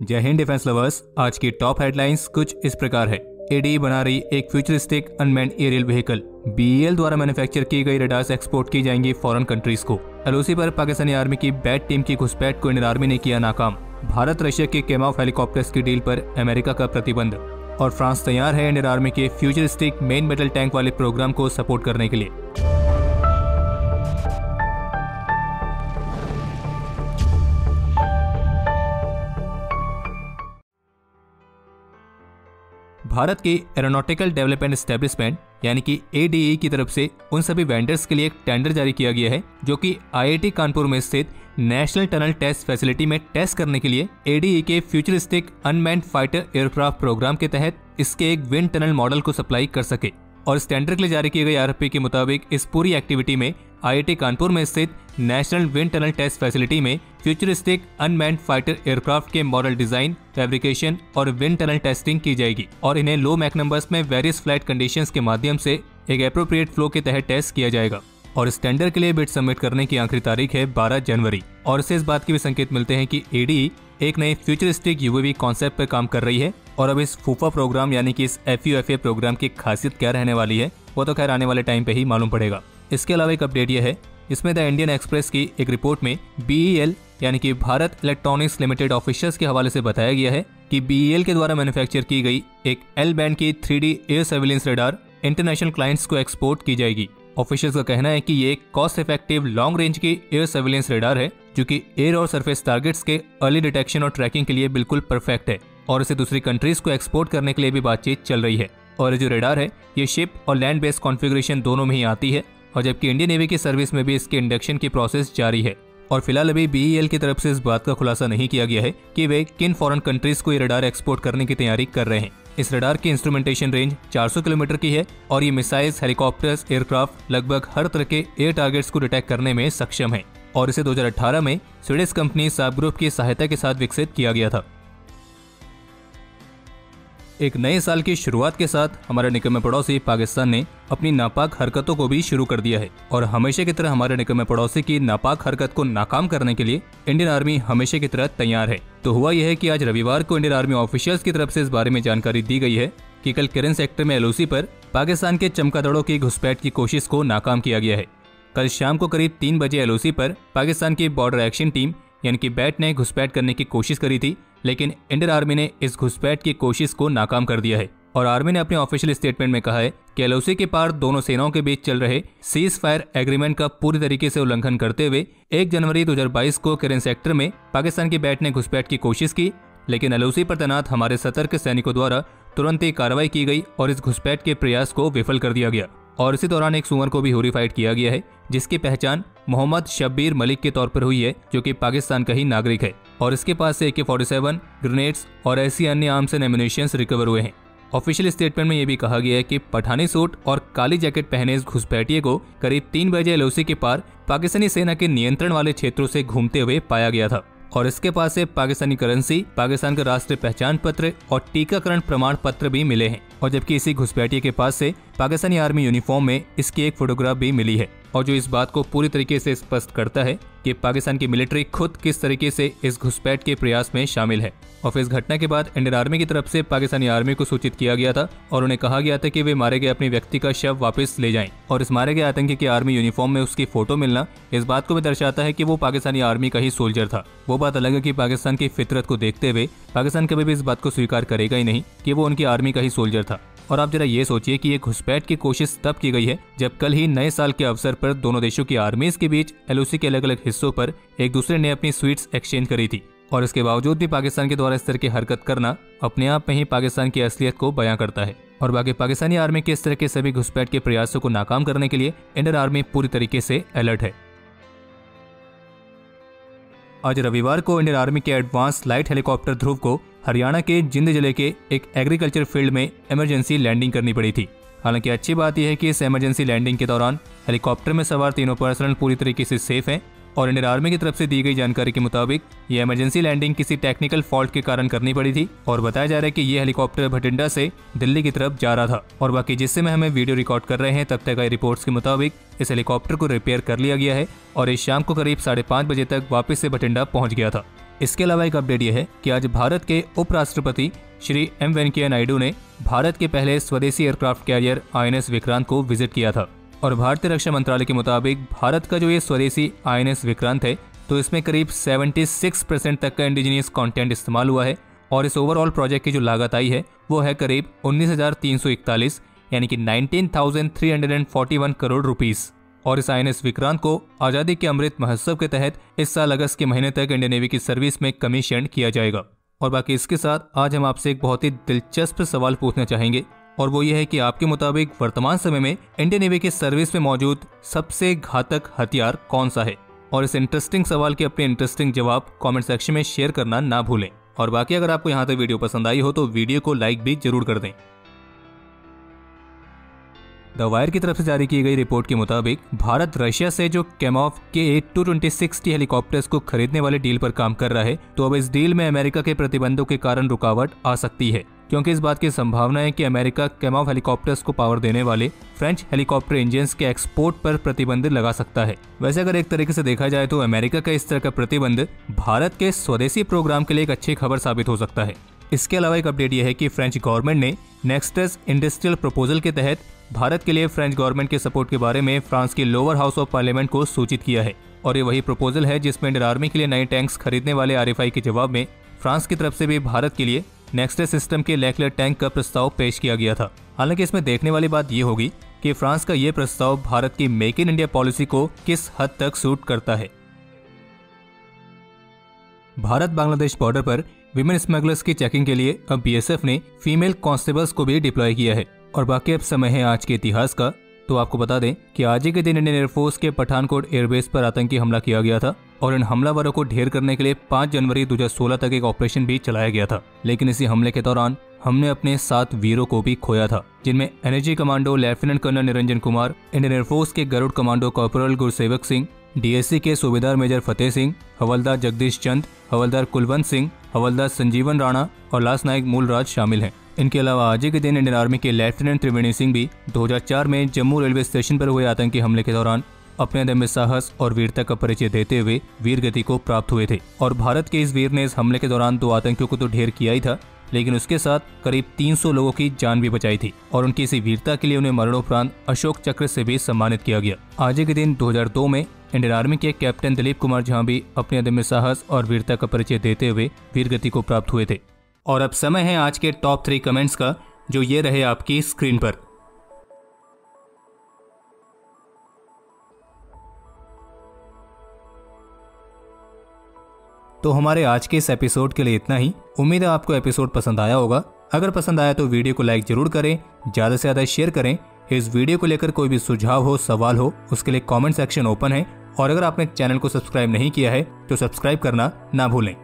जय Hind defence lovers. आज की टॉप हेडलाइंस कुछ इस प्रकार है। एडीई बना रही एक futuristic unmanned aerial vehicle. BEL द्वारा मैन्युफैक्चर की गई रडार्स एक्सपोर्ट की जाएंगी फॉरेन कंट्रीज को। एलओसी पर पाकिस्तानी आर्मी की बैट टीम की घुसपैठ को इंडियन आर्मी ने किया नाकाम। भारत रशिया के केमाफ हेलीकॉप्टर्स की डील पर अमेरिका का प्रतिबंध। और फ्रांस तैयार है इंडियन आर्मी के फ्यूचरिस्टिक मेन मेटल टैंक वाले प्रोग्राम को सपोर्ट करने के लिए। भारत की एरोनॉटिकल डेवलपमेंट एस्टेब्लिशमेंट यानी कि एडीई की तरफ से उन सभी वेंडर्स के लिए एक टेंडर जारी किया गया है जो कि आईआईटी कानपुर में स्थित नेशनल टनल टेस्ट फैसिलिटी में टेस्ट करने के लिए एडीई के futuristic unmanned fighter aircraft programme के तहत इसके एक विंड टनल मॉडल को सप्लाई कर सके। और इस टेंडर के लिए जारी की गई आरएफपी के मुताबिक इस पूरी एक्टिविटी में आईआईटी कानपुर में स्थित national wind tunnel test facility में फ्यूचरिस्टिक अनमैन्ड फाइटर एयरक्राफ्ट के मॉडल डिजाइन, फैब्रिकेशन और विंड टनल टेस्टिंग की जाएगी और इन्हें लो मैक नंबर्स में वेरियस फ्लाइट कंडीशंस के माध्यम से एक एप्रोप्रिएट फ्लो के तहत टेस्ट किया जाएगा। और इस टेंडर के लिए बिड सबमिट करने की आखिरी तारीख है 12 जनवरी। और इससे इस बात के भी संकेत मिलते हैं कि एडीई एक नए फ्यूचरिस्टिक यूएवी कॉन्सेप्ट पर काम कर रही है। और अब इस फूफा प्रोग्राम यानी कि इस एफयूएफए प्रोग्राम की खासियत क्या रहने वाली है वो तो खैर आने वाले टाइम पे ही मालूम पड़ेगा। इसके अलावा एक अपडेट यह है, इसमें द इंडियन एक्सप्रेस की एक रिपोर्ट में बीईएल यानी कि भारत इलेक्ट्रॉनिक्स लिमिटेड ऑफिशियल्स के हवाले से बताया गया है कि बीईएल के द्वारा मैन्युफैक्चर की गई एक एल बैंड की 3D air surveillance radar international clients को एक्सपोर्ट की जाएगी। ऑफिशियल्स का कहना है कि ये एक कॉस्ट इफेक्टिव लॉन्ग रेंज की एयर सर्विलेंस रडार है जो कि एयर और सरफेस टारगेट्स के अर्ली डिटेक्शन और ट्रैकिंग के लिए बिल्कुल परफेक्ट है और इसे दूसरी कंट्रीज को एक्सपोर्ट करने के लिए भी बातचीत चल रही है। और जो रडार है ये शिप और लैंड बेस्ड कॉन्फ़िगरेशन दोनों में ही आती है और जबकि इंडियन नेवी की सर्विस में भी इसके इंडक्शन की प्रोसेस जारी है। और फिलहाल अभी बीईएल की तरफ से इस बात का खुलासा नहीं किया गया है कि वे किन फॉरेन कंट्रीज को ये रडार एक्सपोर्ट करने की तैयारी कर रहे हैं। इस रडार की इंस्ट्रूमेंटेशन रेंज 400 किलोमीटर की है और ये मिसाइल्स, हेलीकॉप्टर्स, एयरक्राफ्ट लगभग हर तरह के एयर टारगेट्स को डिटेक्ट करने में सक्षम है। और इसे 2018 में स्वीडिश कंपनी साब ग्रुप की सहायता के साथ विकसित किया गया था। एक नए साल की शुरुआत के साथ हमारे निकम्मे पड़ोसी पाकिस्तान ने अपनी नापाक हरकतों को भी शुरू कर दिया है और हमेशा की तरह हमारे निकम्मे पड़ोसी की नापाक हरकत को नाकाम करने के लिए इंडियन आर्मी हमेशा की तरह तैयार है। तो हुआ यह है कि आज रविवार को इंडियन आर्मी ऑफिशियल्स की तरफ से इस बारे में जानकारी दी गई है कि कल किरन सेक्टर में एलओसी पर पाकिस्तान के चमगादड़ों की घुसपैठ की कोशिश को नाकाम किया गया है। कल शाम को करीब 3 बजे एलओसी पर पाकिस्तान की बॉर्डर एक्शन टीम यानी कि बैट ने घुसपैठ करने की कोशिश करी थी, लेकिन इंडियन आर्मी ने इस घुसपैठ की कोशिश को नाकाम कर दिया है। और आर्मी ने अपने ऑफिशियल स्टेटमेंट में कहा है कि एलओसी के पार दोनों सेनाओं के बीच चल रहे सीज फायर एग्रीमेंट का पूरी तरीके से उल्लंघन करते हुए 1 जनवरी 2022 को किरन सेक्टर में पाकिस्तान की बैट ने घुसपैठ की कोशिश की, लेकिन एलओसी पर तैनात हमारे सतर्क सैनिकों द्वारा तुरंत ही कार्रवाई की गई और इस घुसपैठ के प्रयास को विफल कर दिया गया। और इसी दौरान एक सुअर को भी हॉरिफाइड किया गया है जिसकी पहचान मोहम्मद शब्बीर मलिक के तौर पर हुई है जो कि पाकिस्तान का ही नागरिक है और इसके पास से AK-47 ग्रेनेड्स और ऐसी अन्य आर्म्स एंड एम्युनिशंस रिकवर हुए हैं। ऑफिशियल स्टेटमेंट में यह भी कहा गया है कि पठानी सूट और काली जैकेट पहने इस घुसपैठिए को करीब 3 बजे एलओसी के पार पाकिस्तानी सेना के नियंत्रण वाले क्षेत्रों से घूमते हुए पाया गया था और इसके पास से पाकिस्तानी करेंसी, पाकिस्तान का राष्ट्रीय पहचान पत्र और टीकाकरण प्रमाण पत्र भी मिले हैं। और जबकि इसी घुसपैठिए के पास से पाकिस्तानी आर्मी यूनिफॉर्म में इसकी एक फोटोग्राफ भी मिली है और जो इस बात को पूरी तरीके से स्पष्ट करता है कि पाकिस्तान की मिलिट्री खुद किस तरीके से इस घुसपैठ के प्रयास में शामिल है। और फिर इस घटना के बाद इंडियन आर्मी की तरफ से पाकिस्तानी आर्मी को सूचित किया गया था और उन्हें कहा गया था कि वे मारे गए अपने व्यक्ति का शव वापस ले जाएं। और इस मारे गए आतंकी के आर्मी यूनिफॉर्म में उसकी फोटो मिलना इस बात को भी दर्शाता है कि वो पाकिस्तानी आर्मी का ही सोल्जर था। वो बात अलग है कि पाकिस्तान की फितरत को देखते हुए पाकिस्तान कभी भी इस बात को स्वीकार करेगा ही नहीं कि वो उनकी आर्मी का ही सोल्जर था। और आप जरा ये सोचिए कि ये घुसपैठ की कोशिश तब की गई है जब कल ही नए साल के अवसर पर दोनों देशों की आर्मीज के बीच एलओसी के अलग अलग हिस्सों पर एक दूसरे ने अपनी स्वीट्स एक्सचेंज करी थी। और इसके बावजूद भी पाकिस्तान के द्वारा इस तरह की हरकत करना अपने आप में ही पाकिस्तान की असलियत को बयां करता है। और बाकी पाकिस्तानी आर्मी के इस तरह के सभी घुसपैठ के प्रयासों को नाकाम करने के लिए इंडियन आर्मी पूरी तरीके से अलर्ट है। आज रविवार को इंडियन आर्मी के एडवांस लाइट हेलीकॉप्टर ध्रुव को हरियाणा के जिंद जिले के एक एग्रीकल्चर फील्ड में इमरजेंसी लैंडिंग करनी पड़ी थी। हालांकि अच्छी बात यह है कि इस इमरजेंसी लैंडिंग के दौरान हेलीकॉप्टर में सवार तीनों पर्सनल पूरी तरीके से सेफ हैं और इंडियन आर्मी की तरफ से दी गई जानकारी के मुताबिक ये इमरजेंसी लैंडिंग किसी टेक्निकल फॉल्ट के कारण करनी पड़ी थी और बताया जा रहा है कि ये हेलीकॉप्टर भटिंडा से दिल्ली की तरफ जा रहा था। और बाकी जिस समय हमें वीडियो रिकॉर्ड कर रहे हैं तब तक आई रिपोर्ट्स के मुताबिक इस हेलीकॉप्टर को रिपेयर कर लिया गया है और इस शाम को करीब 5:30 बजे तक वापस से भटिंडा पहुंच गया था। इसके अलावा एक अपडेट यह है कि आज भारत के उपराष्ट्रपति श्री एम वेंकैया नायडू ने भारत के पहले स्वदेशी एयरक्राफ्ट कैरियर INS विक्रांत को विजिट किया था। और भारतीय रक्षा मंत्रालय के मुताबिक भारत का जो ये स्वदेशी INS विक्रांत है तो इसमें करीब 76% तक का इंडिजीनियस कंटेंट इस्तेमाल हुआ है और इस ओवरऑल प्रोजेक्ट की जो लागत आई है वो है करीब 19,341 यानी कि 19,341 करोड़ रुपीस। और इस INS विक्रांत को आज़ादी के अमृत महोत्सव के तहत इस साल अगस्त के महीने तक इंडियन नेवी की सर्विस में कमीशन किया जाएगा। और बाकी इसके साथ आज हम आपसे एक बहुत ही दिलचस्प सवाल पूछना चाहेंगे और वो ये है कि आपके मुताबिक वर्तमान समय में इंडियन नेवी की सर्विस में मौजूद सबसे घातक हथियार कौन सा है। और इस इंटरेस्टिंग सवाल के अपने इंटरेस्टिंग जवाब कमेंट सेक्शन में शेयर करना ना भूलें। और बाकी अगर आपको यहाँ तक वीडियो पसंद आई हो तो वीडियो को लाइक भी जरूर कर दें। द वायर की तरफ से जारी की गई रिपोर्ट के मुताबिक भारत रशिया से जो कैमॉफ के 22060 हेलीकॉप्टर्स को खरीदने वाले डील पर काम कर रहा है तो अब इस डील में अमेरिका के प्रतिबंधों के कारण रुकावट आ सकती है, क्योंकि इस बात की संभावना है कि अमेरिका कैमॉफ हेलीकॉप्टर्स को पावर देने वाले फ्रेंच हेलीकॉप्टर इंजन्स के एक्सपोर्ट पर प्रतिबंध लगा सकता है। वैसे अगर एक तरीके से देखा जाए तो अमेरिका का इस तरह का प्रतिबंध भारत के स्वदेशी प्रोग्राम के लिए एक अच्छी खबर साबित हो सकता है। इसके अलावा एक अपडेट यह है कि फ्रेंच गवर्नमेंट ने नेक्सटस इंडस्ट्रियल प्रपोजल के तहत भारत के लिए फ्रेंच गवर्नमेंट के सपोर्ट के बारे में फ्रांस की लोअर हाउस ऑफ पार्लियामेंट को सूचित किया है। और ये वही प्रपोजल है जिसमें इंडियन आर्मी के लिए नए टैंक्स खरीदने वाले RFI के जवाब में फ्रांस की तरफ से भी भारत के लिए नेक्सटस सिस्टम के लेक्लर टैंक का प्रस्ताव पेश किया गया था। हालांकि इसमें देखने वाली बात ये होगी कि फ्रांस का ये प्रस्ताव भारत की मेक इन इंडिया पॉलिसी को किस हद तक सूट करता है। भारत बांग्लादेश बॉर्डर पर विमेन स्मगलर्स की चेकिंग के लिए अब BSF ने फीमेल कांस्टेबल्स को भी डिप्लॉय किया है। और बाकी अब समय है आज के इतिहास का। तो आपको बता दें कि आज ही के दिन इंडियन एयरफोर्स के पठानकोट एयरबेस पर आतंकी हमला किया गया था और इन हमलावरों को ढेर करने के लिए 5 जनवरी 2016 तक एक ऑपरेशन भी चलाया गया था। लेकिन इसी हमले के दौरान हमने अपने 7 वीरों को भी खोया था, जिनमें energy commando lieutenant colonel Niranjan Kumar, Indian air force के Garud commando corporal Gursevak Singh, DSC के सूबेदार मेजर फतेह सिंह, हवलदार जगदीश चंद, हवलदार कुलवंत सिंह, हवलदार संजीवन राणा और लांस नायक मूलराज शामिल हैं। इनके अलावा आज के दिन इंडियन आर्मी के लेफ्टिनेंट त्रिवेणी सिंह भी 2004 में जम्मू रेलवे स्टेशन पर हुए आतंकी हमले के दौरान अपने अदम्य साहस और वीरता का परिचय देते हुए वीर गति को प्राप्त हुए थे। और भारत के इस वीर ने इस हमले के दौरान 2 आतंकियों को तो ढेर किया ही था, लेकिन उसके साथ करीब 300 लोगों की जान भी बचाई थी और उनकी इसी वीरता के लिए उन्हें मरणोपरांत अशोक चक्र से भी सम्मानित किया गया। आज के दिन 2002 में इंडियन आर्मी के कैप्टन दिलीप कुमार झा भी अपने अदम्य साहस और वीरता का परिचय देते हुए वीर गति को प्राप्त हुए थे। और अब समय है आज के टॉप 3 कमेंट्स का, जो ये रहे आपकी स्क्रीन पर। तो हमारे आज के इस एपिसोड के लिए इतना ही। उम्मीद है आपको एपिसोड पसंद आया होगा। अगर पसंद आया तो वीडियो को लाइक जरूर करें, ज़्यादा से ज़्यादा शेयर करें। इस वीडियो को लेकर कोई भी सुझाव हो, सवाल हो, उसके लिए कमेंट सेक्शन ओपन है। और अगर आपने चैनल को सब्सक्राइब नहीं किया है तो सब्सक्राइब करना ना भूलें।